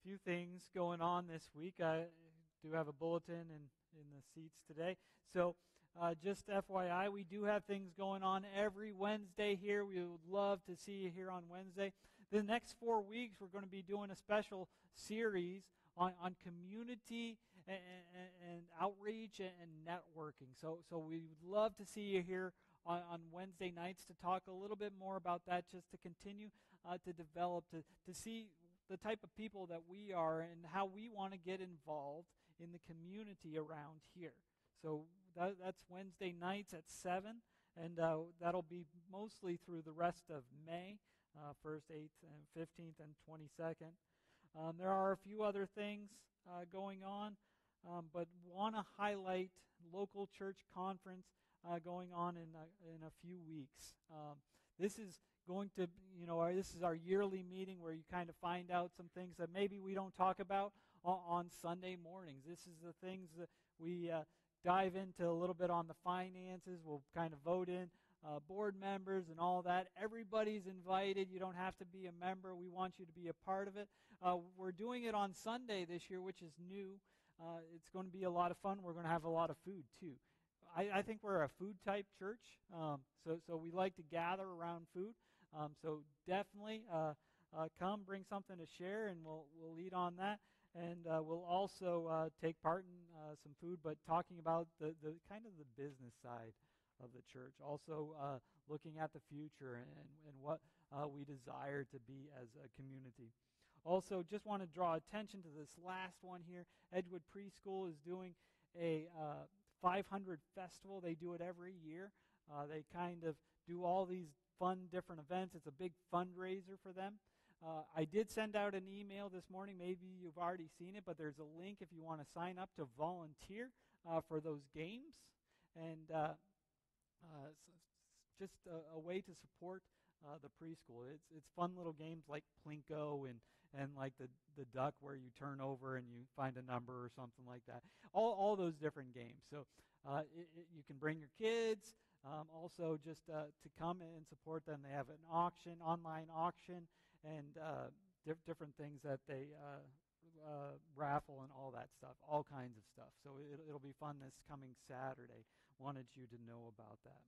few things going on this week. I do have a bulletin in the seats today. So just FYI, we do have things going on every Wednesday here. We would love to see you here on Wednesday. The next 4 weeks, we're going to be doing a special series on community and outreach and networking. So we would love to see you here on Wednesday nights to talk a little bit more about that, just to continue to develop, to see the type of people that we are and how we want to get involved in the community around here. So that's Wednesday nights at 7, and that'll be mostly through the rest of May, 1st, 8th, and 15th, and 22nd. There are a few other things going on, but want to highlight local church conference going on in a few weeks. This is going to, this is our yearly meeting where you kind of find out some things that maybe we don't talk about on Sunday mornings. This is the things that we dive into a little bit on the finances. We'll kind of vote in board members and all that. Everybody's invited. You don't have to be a member. We want you to be a part of it. We're doing it on Sunday this year, which is new. It's going to be a lot of fun. We're going to have a lot of food, too. I think we're a food-type church, so we like to gather around food. So definitely come, bring something to share, and we'll eat on that. And we'll also take part in some food, but talking about the kind of the business side of the church. Also looking at the future and what we desire to be as a community. Also, just want to draw attention to this last one here. Edgewood Preschool is doing a 500 festival. They do it every year. They kind of do all these fun different events. It's a big fundraiser for them. I did send out an email this morning. Maybe you've already seen it, but there's a link if you want to sign up to volunteer for those games. And just a way to support the preschool. It's fun little games like Plinko and like the duck where you turn over and you find a number or something like that. All those different games. So you can bring your kids. Also just to come and support them. They have an auction, online auction, and different things that they raffle and all that stuff, all kinds of stuff. So it'll be fun this coming Saturday. Wanted you to know about that.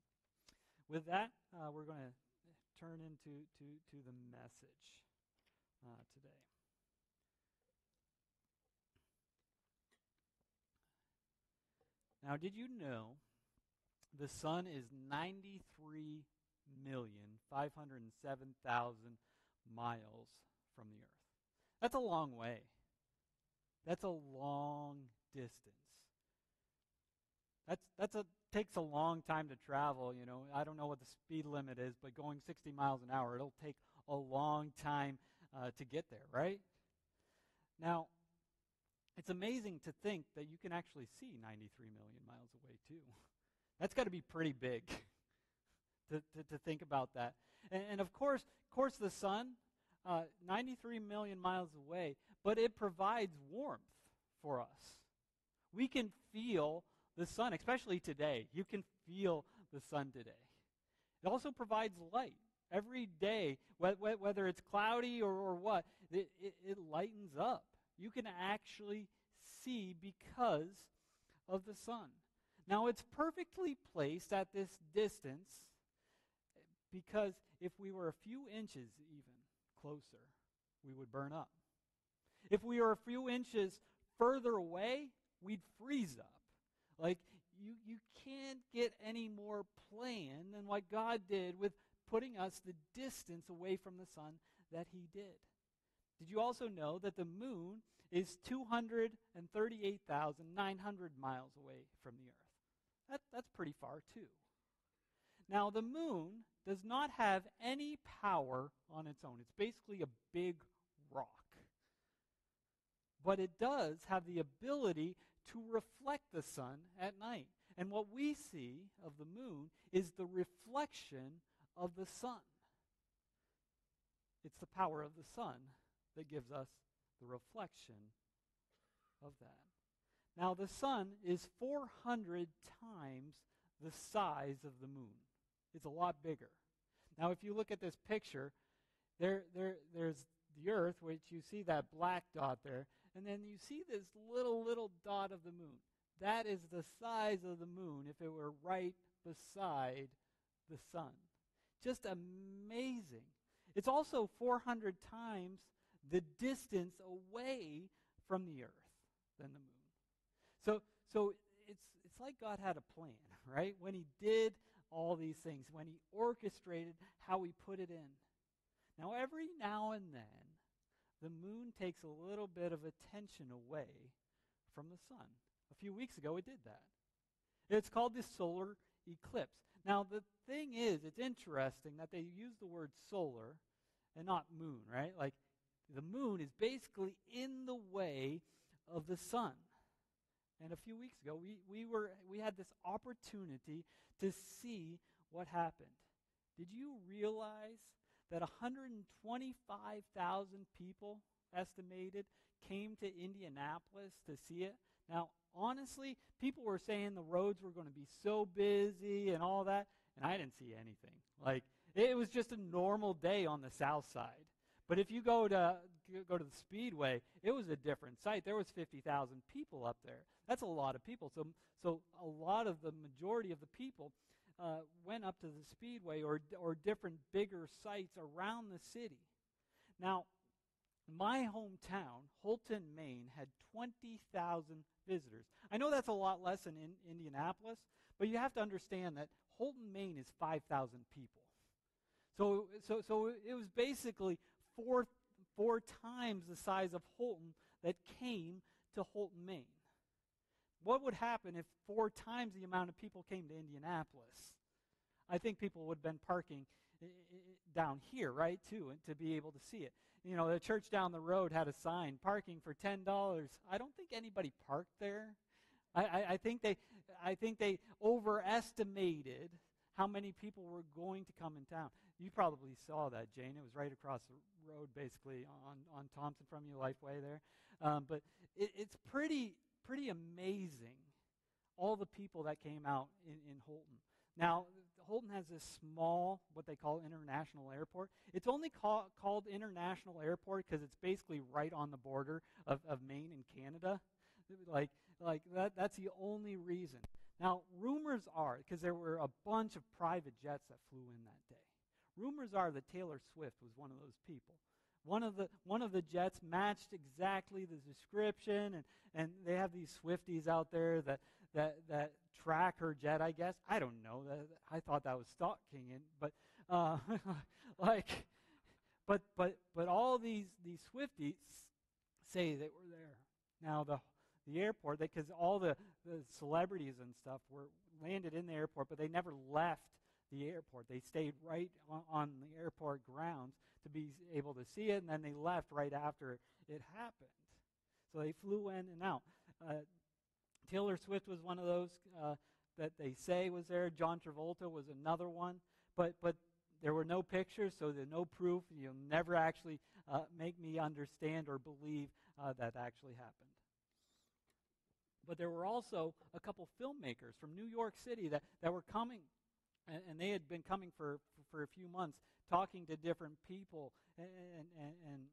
With that, we're going to turn into the message today. Now, did you know the sun is 93,507,000 miles from the earth? That's a long way. That's a long distance. Takes a long time to travel, I don't know what the speed limit is, but going 60 miles an hour, it'll take a long time to get there, right? Now, it's amazing to think that you can actually see 93 million miles away, too. That's got to be pretty big to think about that. And of course, the sun, 93 million miles away, but it provides warmth for us. We can feel the sun, especially today. You can feel the sun today. It also provides light. Every day, whether it's cloudy or what, it lightens up. You can actually see because of the sun. Now, it's perfectly placed at this distance because if we were a few inches even closer, we would burn up. If we were a few inches further away, we'd freeze up. Like, you can't get any more plain than what God did with putting us the distance away from the sun that he did. Did you also know that the moon is 238,900 miles away from the earth? That's pretty far, too. Now, the moon does not have any power on its own. It's basically a big rock. But it does have the ability to reflect the sun at night. And what we see of the moon is the reflection of the sun. It's the power of the sun that gives us the reflection of that. Now, the sun is 400 times the size of the moon. It's a lot bigger. Now, if you look at this picture, there's the the earth, which you see that black dot there, and then you see this little dot of the moon. That is the size of the moon if it were right beside the sun. Just amazing. It's also 400 times the distance away from the earth than the moon. So it's like God had a plan, right? When he did all these things, when he orchestrated how he put it in. Now, every now and then, the moon takes a little bit of attention away from the sun. A few weeks ago, it did that. It's called the solar eclipse. Now, the thing is, it's interesting that they use the word solar and not moon, right? Like, the moon is basically in the way of the sun. And a few weeks ago, we had this opportunity to see what happened. Did you realize that 125,000 people, estimated, came to Indianapolis to see it? Now, honestly, people were saying the roads were going to be so busy and all that, and I didn't see anything. Like, it was just a normal day on the south side. But if you go to the Speedway, it was a different sight. There was 50,000 people up there. That's a lot of people. So a lot of the majority of the people went up to the Speedway or different bigger sites around the city. Now, my hometown, Holton, Maine, had 20,000 visitors. I know that's a lot less than in Indianapolis, but you have to understand that Holton, Maine is 5,000 people. So it was basically four times the size of Holton that came to Holton, Maine. What would happen if 4 times the amount of people came to Indianapolis? I think people would have been parking down here, right, too, and to be able to see it. You know, the church down the road had a sign, parking for $10. I don't think anybody parked there. I think they overestimated how many people were going to come in town. You probably saw that, Jane. It was right across the road, basically, on Thompson from you, Lifeway there. But it's pretty amazing, all the people that came out in Holton. Now, Holton has this small, what they call international airport. It's only called international airport because it's basically right on the border of Maine and Canada. Like that's the only reason. Now, rumors are, because there were a bunch of private jets that flew in that day. Rumors are that Taylor Swift was one of those people. One of the jets matched exactly the description, and they have these Swifties out there that track her jet, I guess. I don't know. I thought that was stalking it, but but all these Swifties say they were there. Now the airport, because all the celebrities and stuff were landed in the airport, but they never left the airport. They stayed right on the airport grounds to be able to see it, and then they left right after it happened. So they flew in and out. Taylor Swift was one of those that they say was there. John Travolta was another one. But there were no pictures, so there's no proof. You'll never actually make me understand or believe that actually happened. But there were also a couple filmmakers from New York City that were coming, and they had been coming for a few months, talking to different people and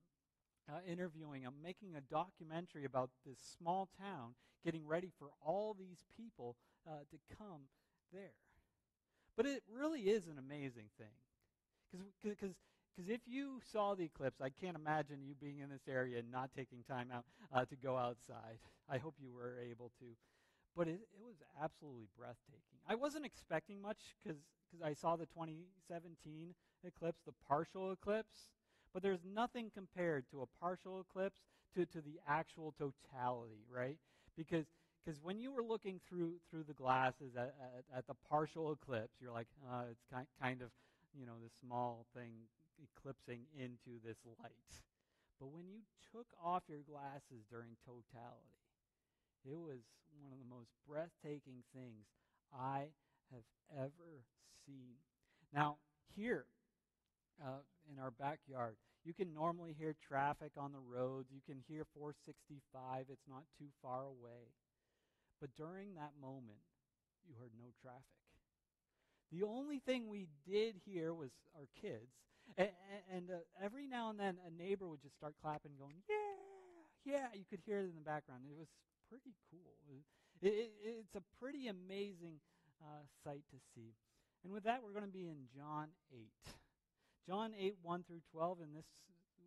interviewing them, making a documentary about this small town, getting ready for all these people to come there. But it really is an amazing thing. Because if you saw the eclipse, I can't imagine you being in this area and not taking time out to go outside. I hope you were able to. But it was absolutely breathtaking. I wasn't expecting much because I saw the 2017 eclipse, the partial eclipse. But there's nothing compared to a partial eclipse to the actual totality, right? Because when you were looking through the glasses at the partial eclipse, you're like, it's kind of, this small thing eclipsing into this light. But when you took off your glasses during totality, it was one of the most breathtaking things I have ever seen. Now, here in our backyard, you can normally hear traffic on the roads. You can hear 465. It's not too far away. But during that moment, you heard no traffic. The only thing we did hear was our kids. And every now and then, a neighbor would just start clapping, going, yeah, yeah. You could hear it in the background. It was pretty cool. It's a pretty amazing sight to see. And with that, we're going to be in John 8. John 8, 1 through 12, and this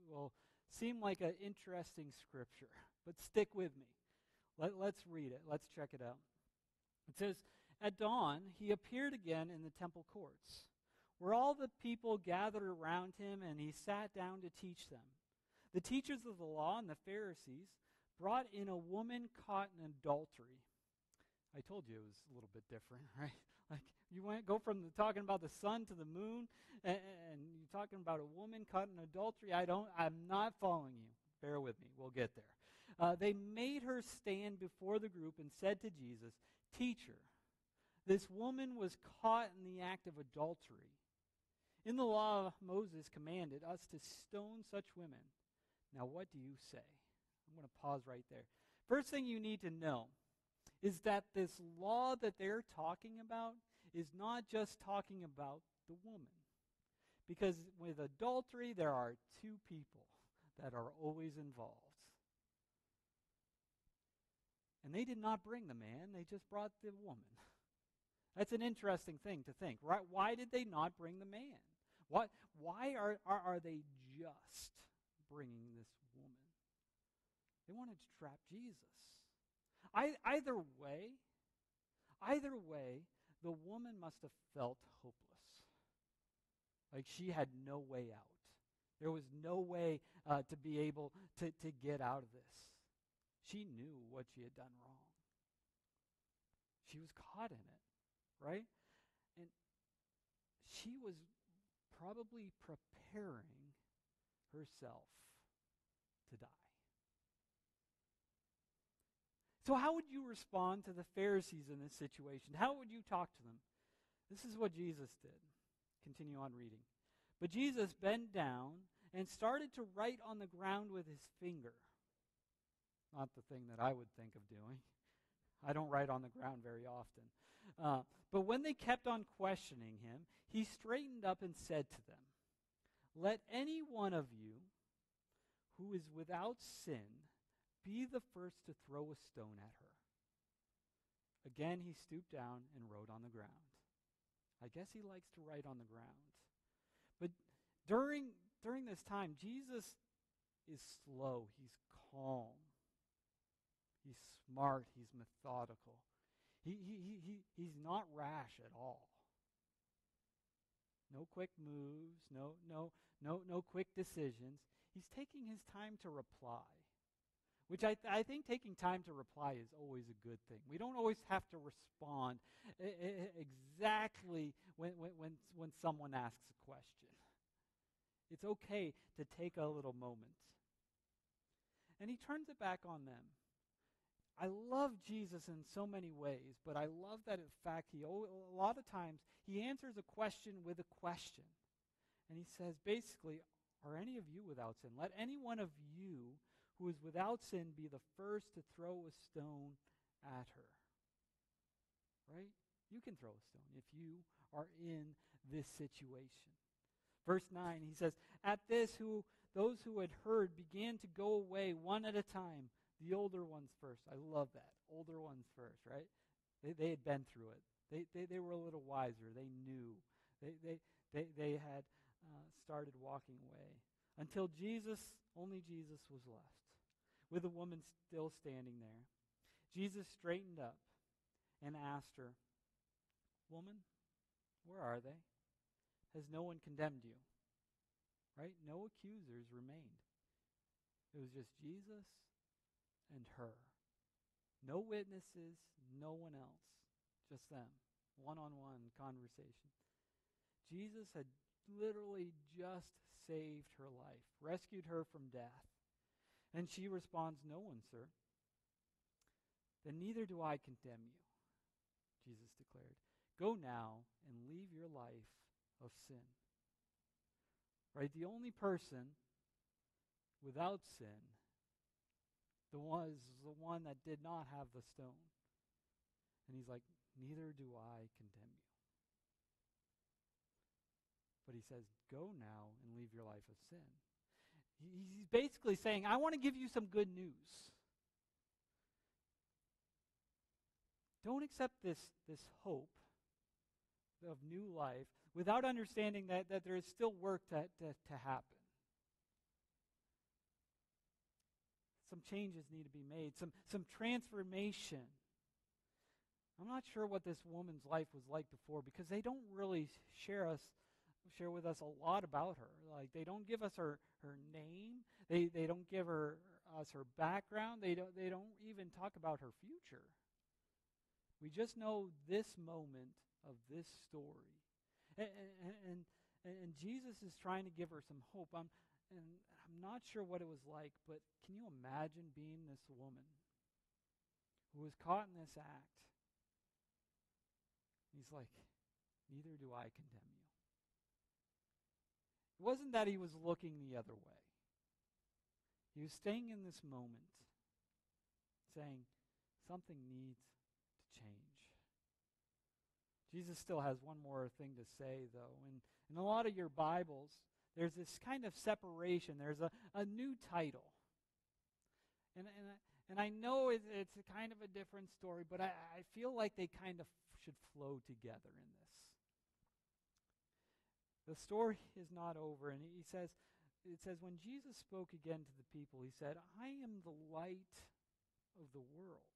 will seem like an interesting scripture, but stick with me. Let's read it. Let's check it out. It says, "At dawn, he appeared again in the temple courts, where all the people gathered around him, and he sat down to teach them. The teachers of the law and the Pharisees brought in a woman caught in adultery." I told you it was a little bit different, right? Like, you go from talking about the sun to the moon, and you're talking about a woman caught in adultery. I'm not following you. Bear with me. We'll get there. They made her stand before the group and said to Jesus, "Teacher, this woman was caught in the act of adultery. In the law, Moses commanded us to stone such women. Now what do you say?" I'm going to pause right there. First thing you need to know is that this law that they're talking about is not just talking about the woman. Because with adultery, there are two people that are always involved. And they did not bring the man, they just brought the woman. That's an interesting thing to think, right? Why did they not bring the man? Why are they just bringing this woman? They wanted to trap Jesus. Either way, the woman must have felt hopeless. Like she had no way out. There was no way to be able to get out of this. She knew what she had done wrong. She was caught in it, right? And she was probably preparing herself to die. So how would you respond to the Pharisees in this situation? How would you talk to them? This is what Jesus did. Continue on reading. "But Jesus bent down and started to write on the ground with his finger." Not the thing that I would think of doing. I don't write on the ground very often. But when they kept on questioning him, he straightened up and said to them, "Let any one of you who is without sin be the first to throw a stone at her." Again, he stooped down and wrote on the ground. I guess he likes to write on the ground. But during this time, Jesus is slow. He's calm. He's smart. He's methodical. He's not rash at all. No quick moves. No quick decisions. He's taking his time to reply. Which I think taking time to reply is always a good thing. We don't always have to respond exactly when someone asks a question. It's okay to take a little moment. And he turns it back on them. I love Jesus in so many ways, but I love that in fact a lot of times he answers a question with a question. And he says basically, "Are any of you without sin? Let any one of you who is without sin be the first to throw a stone at her." Right? You can throw a stone if you are in this situation. Verse 9, he says, "At this, those who had heard began to go away one at a time, the older ones first." I love that. Older ones first, right? They had been through it. They were a little wiser. They knew. They had started walking away. Until only Jesus was left, with the woman still standing there. Jesus straightened up and asked her, "Woman, where are they? Has no one condemned you?" Right? No accusers remained. It was just Jesus and her. No witnesses, no one else. Just them. One-on-one conversation. Jesus had literally just saved her life, rescued her from death. And she responds, "No one, sir." "Then neither do I condemn you," Jesus declared. "Go now and leave your life of sin." Right? The only person without sin was the one that did not have the stone. And he's like, "Neither do I condemn you." But he says, go now and leave your life of sin. He's basically saying, I want to give you some good news. Don't accept this hope of new life without understanding that there is still work to happen. Some changes need to be made, some transformation. I'm not sure what this woman's life was like before, because they don't really share with us a lot about her. Like, they don't give us her name. They don't give us her background. They don't even talk about her future. We just know this moment of this story. And Jesus is trying to give her some hope. I'm not sure what it was like, but can you imagine being this woman who was caught in this act? He's like, neither do I condemn you. It wasn't that he was looking the other way. He was staying in this moment, saying, something needs to change. Jesus still has one more thing to say, though. In a lot of your Bibles, there's this kind of separation. There's a new title. And I know it's a kind of a different story, but I feel like they kind of should flow together in this. The story is not over, and it says, when Jesus spoke again to the people, he said, I am the light of the world.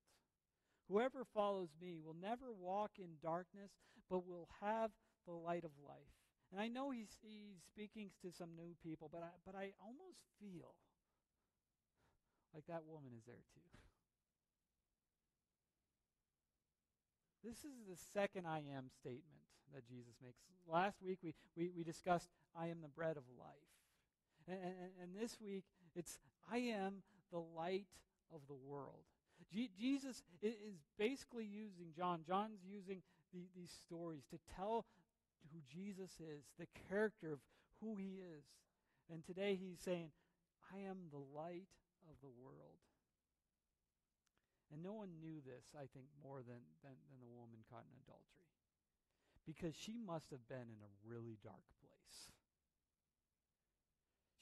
Whoever follows me will never walk in darkness, but will have the light of life. And I know he's speaking to some new people, but I almost feel like that woman is there too. This is the second I am statement that Jesus makes. Last week we discussed, I am the bread of life. And this week it's, I am the light of the world. Jesus is basically using, John's using these stories to tell who Jesus is, the character of who he is. And today he's saying, I am the light of the world. And no one knew this, I think, more than the woman caught in adultery. Because she must have been in a really dark place.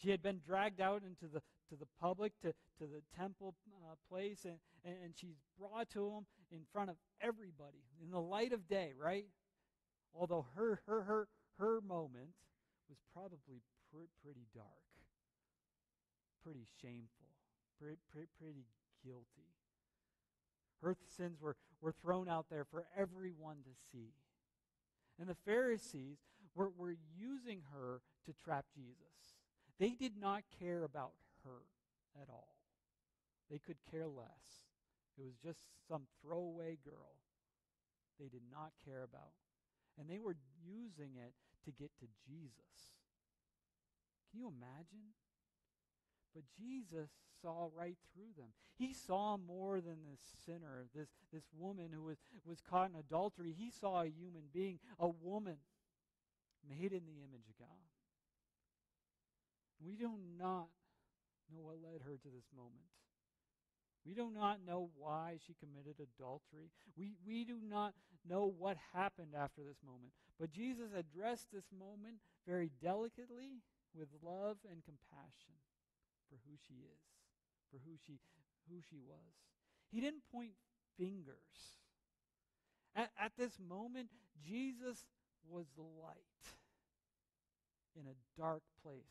She had been dragged out into the public, to the temple place, and she's brought to him in front of everybody, in the light of day, right? Although her moment was probably pretty dark, pretty shameful, pretty guilty. Her sins were thrown out there for everyone to see. And the Pharisees were using her to trap Jesus. They did not care about her at all. They could care less. It was just some throwaway girl they did not care about. And they were using it to get to Jesus. Can you imagine? But Jesus saw right through them. He saw more than this sinner, this woman who was caught in adultery. He saw a human being, a woman made in the image of God. We do not know what led her to this moment. We do not know why she committed adultery. We do not know what happened after this moment. But Jesus addressed this moment very delicately with love and compassion for who she is, for who she was. He didn't point fingers. At this moment, Jesus was the light in a dark place.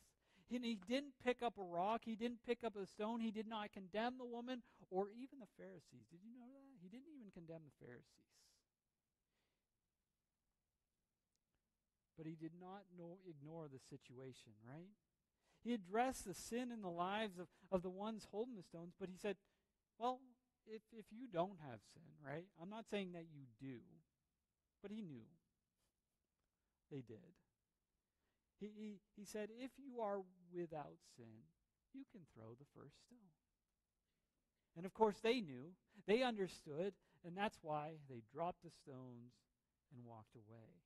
And he didn't pick up a rock. He didn't pick up a stone. He did not condemn the woman or even the Pharisees. Did you know that? He didn't even condemn the Pharisees. But he did not ignore the situation, right? He addressed the sin in the lives of the ones holding the stones, but he said, well, if you don't have sin, right? I'm not saying that you do, but he knew. They did. He said, if you are without sin, you can throw the first stone. And of course they knew, they understood, and that's why they dropped the stones and walked away.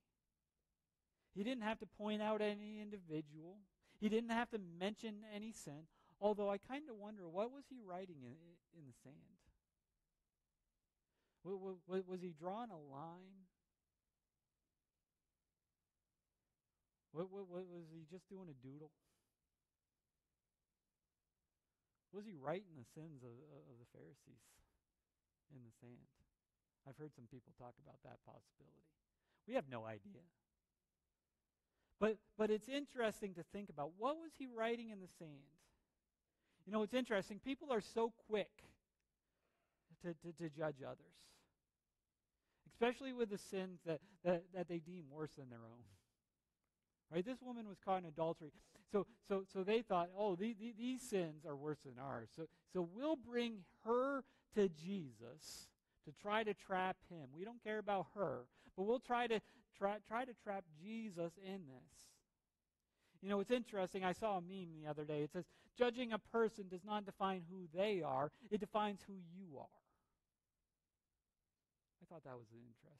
He didn't have to point out any individual. He didn't have to mention any sin, although I kind of wonder, what was he writing in the sand? Was he drawing a line? What was he just doing a doodle? Was he writing the sins of the Pharisees in the sand? I've heard some people talk about that possibility. We have no idea. But it's interesting to think about, what was he writing in the sand? You know, it's interesting. People are so quick to judge others, especially with the sins that they deem worse than their own. Right? This woman was caught in adultery. So they thought, oh, these sins are worse than ours. So we'll bring her to Jesus to try to trap him. We don't care about her, but we'll try to trap Jesus in this. You know, it's interesting. I saw a meme the other day. It says, judging a person does not define who they are. It defines who you are. I thought that was interesting.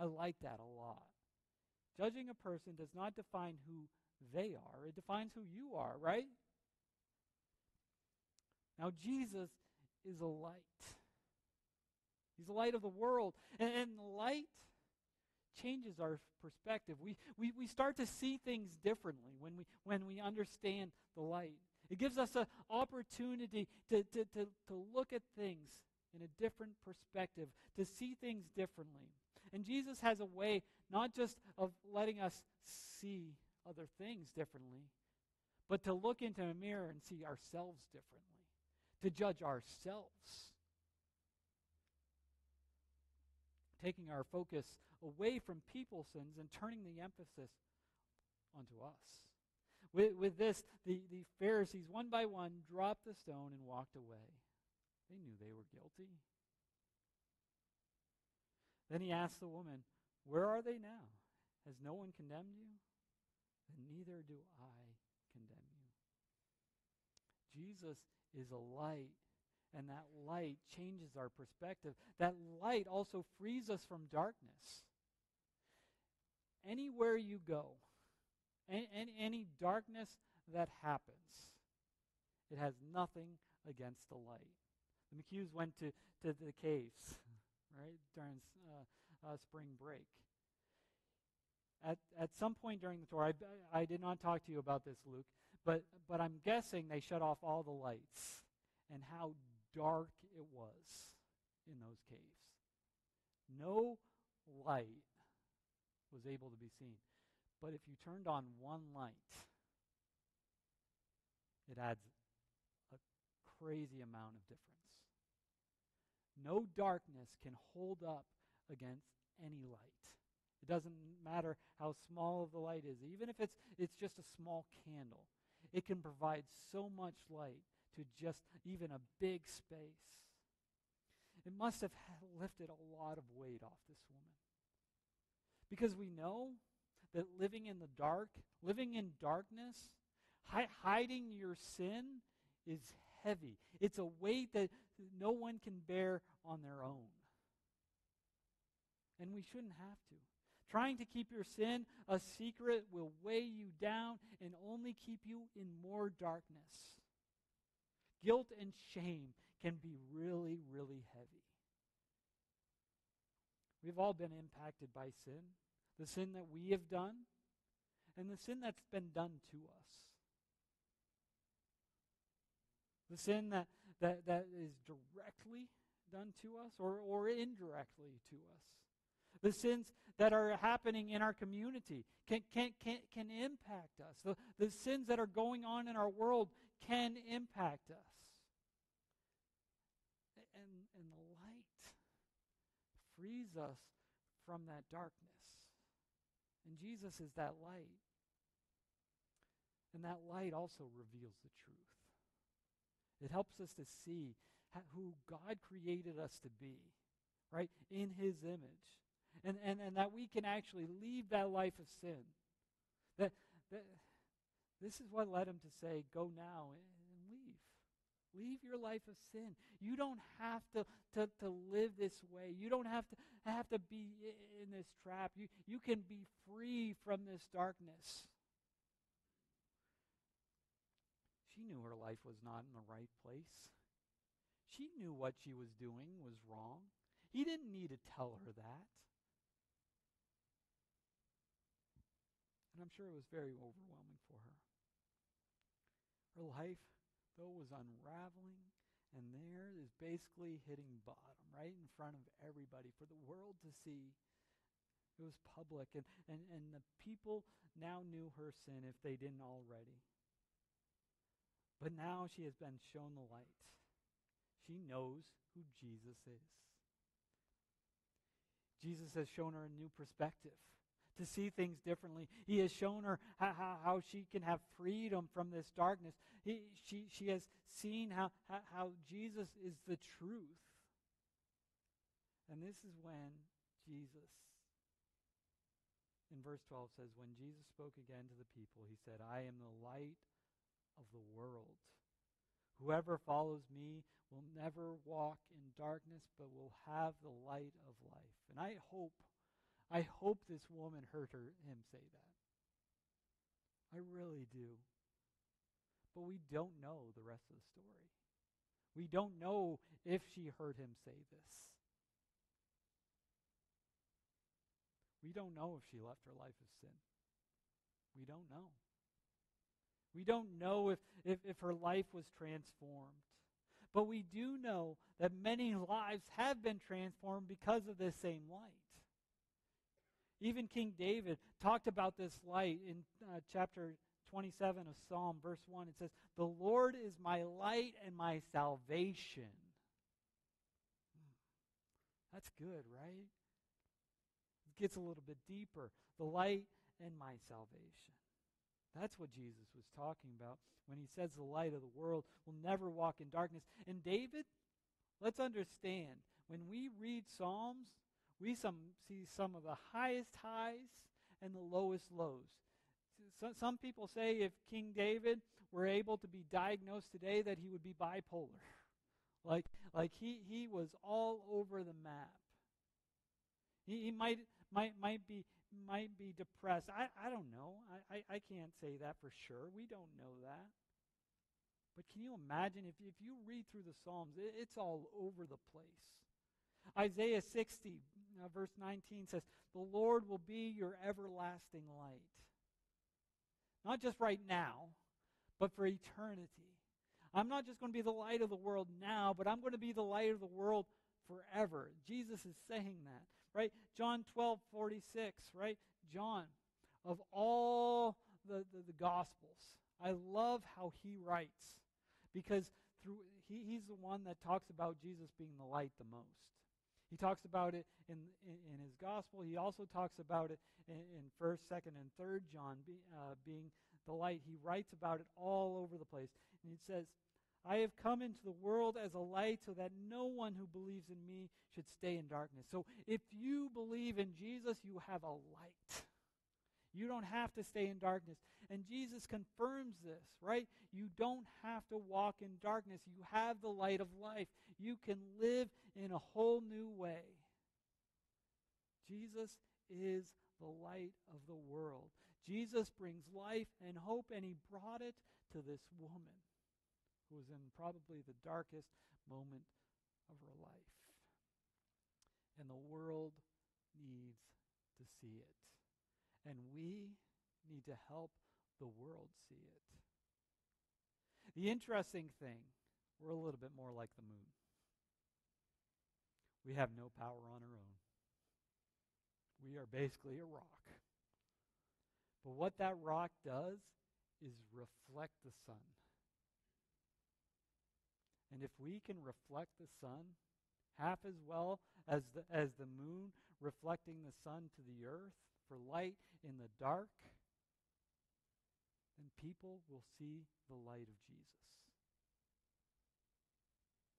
I like that a lot. Judging a person does not define who they are. It defines who you are, right? Now, Jesus is a light. He's the light of the world. And light changes our perspective. We start to see things differently when we understand the light. It gives us an opportunity to look at things in a different perspective, to see things differently. And Jesus has a way not just of letting us see other things differently, but to look into a mirror and see ourselves differently, to judge ourselves. Taking our focus away from people's sins and turning the emphasis onto us. With this, the Pharisees, one by one, dropped the stone and walked away. They knew they were guilty. Then he asked the woman, "Where are they now? Has no one condemned you?" "Then neither do I condemn you." Jesus is a light, and that light changes our perspective. That light also frees us from darkness. Anywhere you go, any darkness that happens, it has nothing against the light. The McHughes went to the caves, right, during spring break. At some point during the tour, I did not talk to you about this, Luke, but I'm guessing they shut off all the lights, and how dark it was in those caves. No light was able to be seen. But if you turned on one light, it adds a crazy amount of difference. No darkness can hold up against any light. It doesn't matter how small the light is. Even if it's just a small candle, it can provide so much light to just even a big space. It must have lifted a lot of weight off this woman. Because we know that living in the dark, living in darkness, hiding your sin is heavy. It's a weight that no one can bear on their own. And we shouldn't have to. Trying to keep your sin a secret will weigh you down and only keep you in more darkness. Guilt and shame can be really, really heavy. We've all been impacted by sin, the sin that we have done, and the sin that's been done to us. The sin that is directly done to us or indirectly to us. The sins that are happening in our community can impact us. The sins that are going on in our world can impact us. And the light frees us from that darkness. And Jesus is that light. And that light also reveals the truth. It helps us to see who God created us to be, right, in His image. And that we can actually leave that life of sin. That this is what led him to say, "Go now and leave. Leave your life of sin." You don't have to live this way. You don't have to be in this trap. You can be free from this darkness. She knew her life was not in the right place. She knew what she was doing was wrong. He didn't need to tell her that. And I'm sure it was very overwhelming for her. Her life, though, was unraveling, and there is basically hitting bottom right in front of everybody for the world to see. It was public, and the people now knew her sin if they didn't already. But now she has been shown the light. She knows who Jesus is. Jesus has shown her a new perspective, to see things differently. He has shown her how she can have freedom from this darkness. She has seen how Jesus is the truth. And this is when Jesus, in verse 12 says, when Jesus spoke again to the people, he said, I am the light of the world. Whoever follows me will never walk in darkness, but will have the light of life. And I hope this woman heard him say that. I really do. But we don't know the rest of the story. We don't know if she heard him say this. We don't know if she left her life of sin. We don't know. We don't know if her life was transformed. But we do know that many lives have been transformed because of this same light. Even King David talked about this light in chapter 27 of Psalm, verse 1. It says, the Lord is my light and my salvation. That's good, right? It gets a little bit deeper. The light and my salvation. That's what Jesus was talking about when he says the light of the world will never walk in darkness. And David, let's understand, when we read Psalms, we see some of the highest highs and the lowest lows. Some people say if King David were able to be diagnosed today that he would be bipolar. Like he was all over the map. He might be depressed. I don't know. I can't say that for sure. We don't know that. But can you imagine if you read through the Psalms, it's all over the place. Isaiah 60, verse 19 says, the Lord will be your everlasting light. Not just right now, but for eternity. I'm not just going to be the light of the world now, but I'm going to be the light of the world forever. Jesus is saying that, right? John 12:46, right? John, of all the Gospels, I love how he writes, because he's the one that talks about Jesus being the light the most. He talks about it in his gospel. He also talks about it in 1st, 2nd, and 3rd John being the light. He writes about it all over the place. And he says, I have come into the world as a light so that no one who believes in me should stay in darkness. So if you believe in Jesus, you have a light. You don't have to stay in darkness. And Jesus confirms this, right? You don't have to walk in darkness. You have the light of life. You can live in a whole new way. Jesus is the light of the world. Jesus brings life and hope, and he brought it to this woman who was in probably the darkest moment of her life. And the world needs to see it. And we need to help the world see it. The interesting thing, we're a little bit more like the moon. We have no power on our own. We are basically a rock. But what that rock does is reflect the sun. And if we can reflect the sun half as well as the moon reflecting the sun to the earth for light in the dark, then people will see the light of Jesus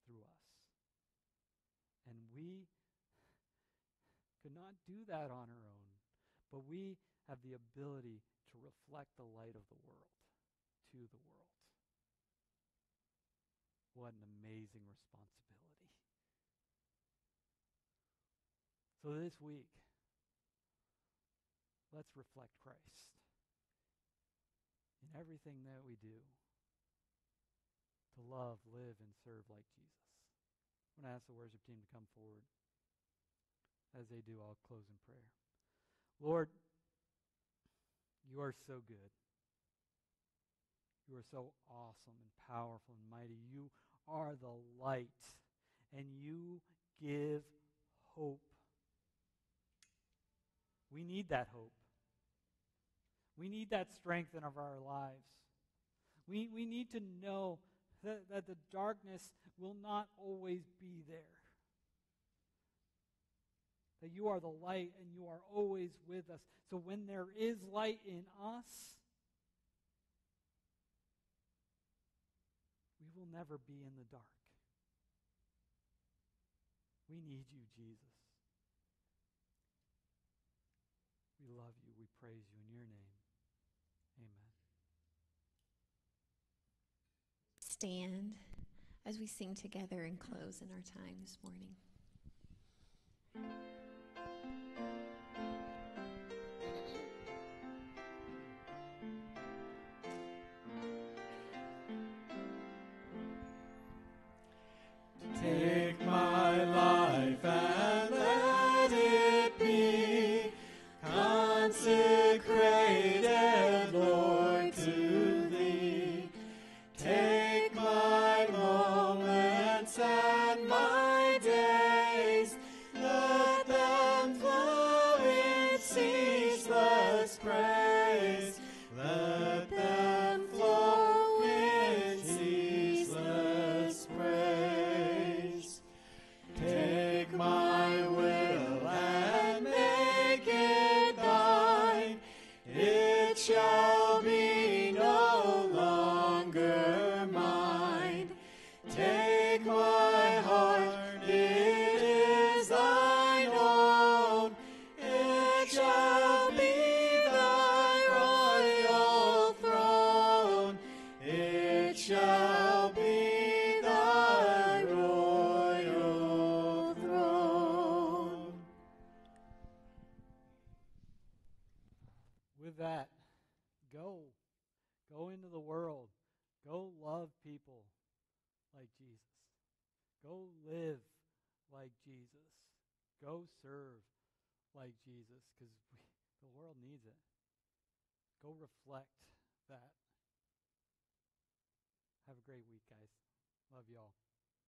through us. And we could not do that on our own, but we have the ability to reflect the light of the world to the world. What an amazing responsibility. So this week, let's reflect Christ in everything that we do, to love, live, and serve like Jesus. I'm going to ask the worship team to come forward. As they do, I'll close in prayer. Lord, You are so good. You are so awesome and powerful and mighty. You are the light, and you give hope. We need that hope. We need that strength in our lives. We need to know that the darkness will not always be there. That you are the light and you are always with us. So when there is light in us, we will never be in the dark. We need you, Jesus. We love you. We praise you in your name. Amen. Stand as we sing together and close in our time this morning. Take my life and let it be consecrated, Lord, to Thee. Take my moments and my days, let them flow in ceaseless praise. Let them flow in ceaseless praise. Take my will and make it Thine. It shall be no longer mine. Take my heart, it is Thine own. It shall be Thy royal throne. It shall be Thy royal throne. With that, go. Go into the world. Go love people like Jesus. Go live like Jesus. Go serve like Jesus, because the world needs it. Go reflect that. Have a great week, guys. Love you all.